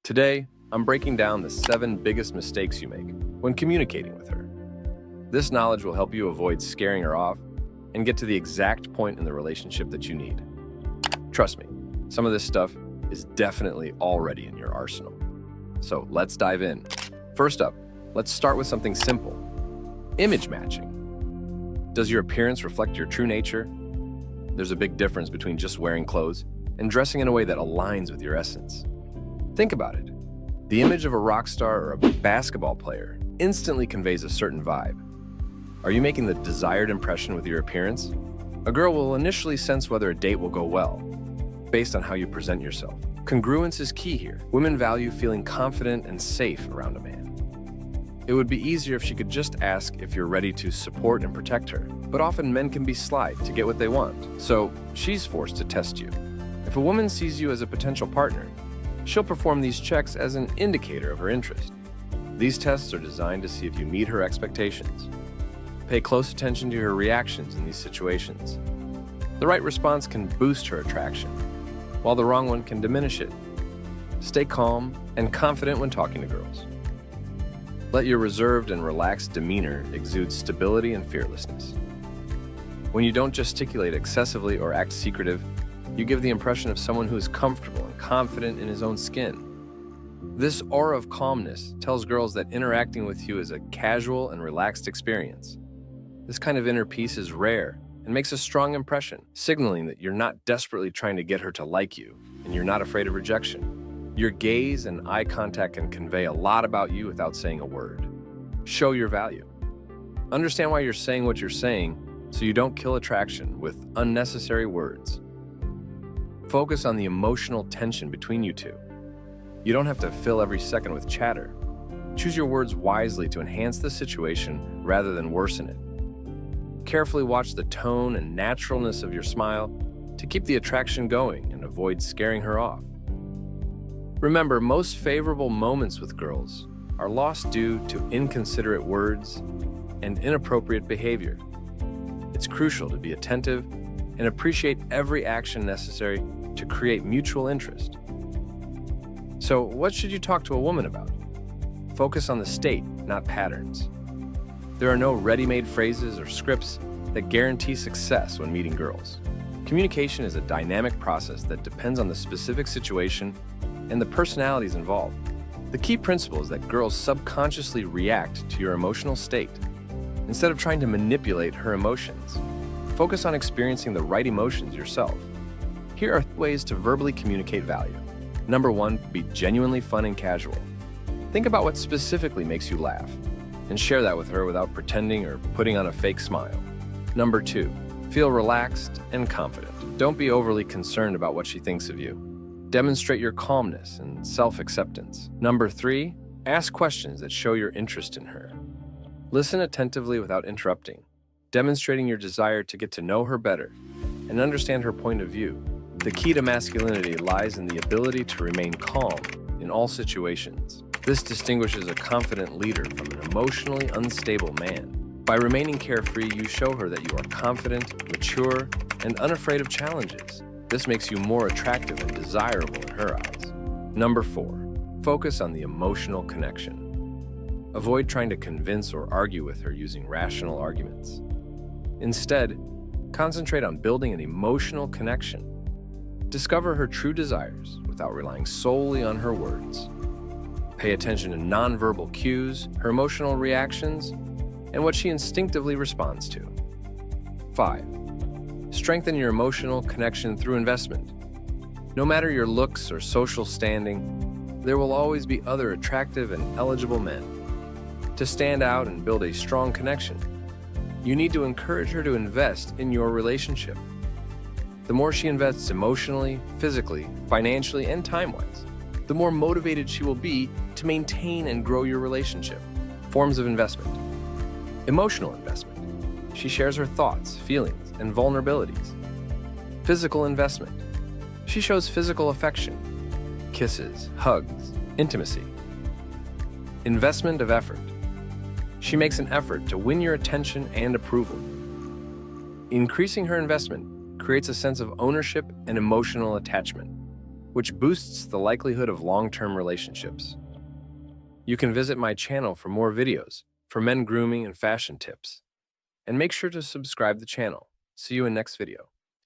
Today, I'm breaking down the 7 biggest mistakes you make when communicating with her. This knowledge will help you avoid scaring her off and get to the exact point in the relationship that you need. Trust me, some of this stuff is definitely already in your arsenal. So let's dive in. First up, let's start with something simple. Image matching. Does your appearance reflect your true nature? There's a big difference between just wearing clothes and dressing in a way that aligns with your essence. Think about it. The image of a rock star or a basketball player instantly conveys a certain vibe. Are you making the desired impression with your appearance? A girl will initially sense whether a date will go well, based on how you present yourself. Congruence is key here. Women value feeling confident and safe around a man. It would be easier if she could just ask if you're ready to support and protect her, but often men can be sly to get what they want, so she's forced to test you. If a woman sees you as a potential partner, she'll perform these checks as an indicator of her interest. These tests are designed to see if you meet her expectations. Pay close attention to her reactions in these situations. The right response can boost her attraction, while the wrong one can diminish it. Stay calm and confident when talking to girls. Let your reserved and relaxed demeanor exude stability and fearlessness. When you don't gesticulate excessively or act secretive, you give the impression of someone who is comfortable and confident in his own skin. This aura of calmness tells girls that interacting with you is a casual and relaxed experience. This kind of inner peace is rare and makes a strong impression, signaling that you're not desperately trying to get her to like you and you're not afraid of rejection. Your gaze and eye contact can convey a lot about you without saying a word. Show your value. Understand why you're saying what you're saying so you don't kill attraction with unnecessary words. Focus on the emotional tension between you two. You don't have to fill every second with chatter. Choose your words wisely to enhance the situation rather than worsen it. Carefully watch the tone and naturalness of your smile to keep the attraction going and avoid scaring her off. Remember, most favorable moments with girls are lost due to inconsiderate words and inappropriate behavior. It's crucial to be attentive and appreciate every action necessary to create mutual interest. So, what should you talk to a woman about? Focus on the state, not patterns. There are no ready-made phrases or scripts that guarantee success when meeting girls. Communication is a dynamic process that depends on the specific situation and the personalities involved. The key principle is that girls subconsciously react to your emotional state. Instead of trying to manipulate her emotions, focus on experiencing the right emotions yourself. Here are ways to verbally communicate value. Number 1, be genuinely fun and casual. Think about what specifically makes you laugh, and share that with her without pretending or putting on a fake smile. Number 2, feel relaxed and confident. Don't be overly concerned about what she thinks of you. Demonstrate your calmness and self-acceptance. Number 3, ask questions that show your interest in her. Listen attentively without interrupting, demonstrating your desire to get to know her better and understand her point of view. The key to masculinity lies in the ability to remain calm in all situations. This distinguishes a confident leader from an emotionally unstable man. By remaining carefree, you show her that you are confident, mature, and unafraid of challenges. This makes you more attractive and desirable in her eyes. Number 4, focus on the emotional connection. Avoid trying to convince or argue with her using rational arguments. Instead, concentrate on building an emotional connection. Discover her true desires without relying solely on her words. Pay attention to nonverbal cues, her emotional reactions, and what she instinctively responds to. 5. Strengthen your emotional connection through investment. No matter your looks or social standing, there will always be other attractive and eligible men. To stand out and build a strong connection, you need to encourage her to invest in your relationship. The more she invests emotionally, physically, financially, and time-wise, the more motivated she will be to maintain and grow your relationship. Forms of investment. Emotional investment. She shares her thoughts, feelings, and vulnerabilities. Physical investment. She shows physical affection, kisses, hugs, intimacy. Investment of effort. She makes an effort to win your attention and approval. Increasing her investment creates a sense of ownership and emotional attachment. which boosts the likelihood of long-term relationships. You can visit my channel for more videos for men grooming and fashion tips. And make sure to subscribe to the channel. See you in next video.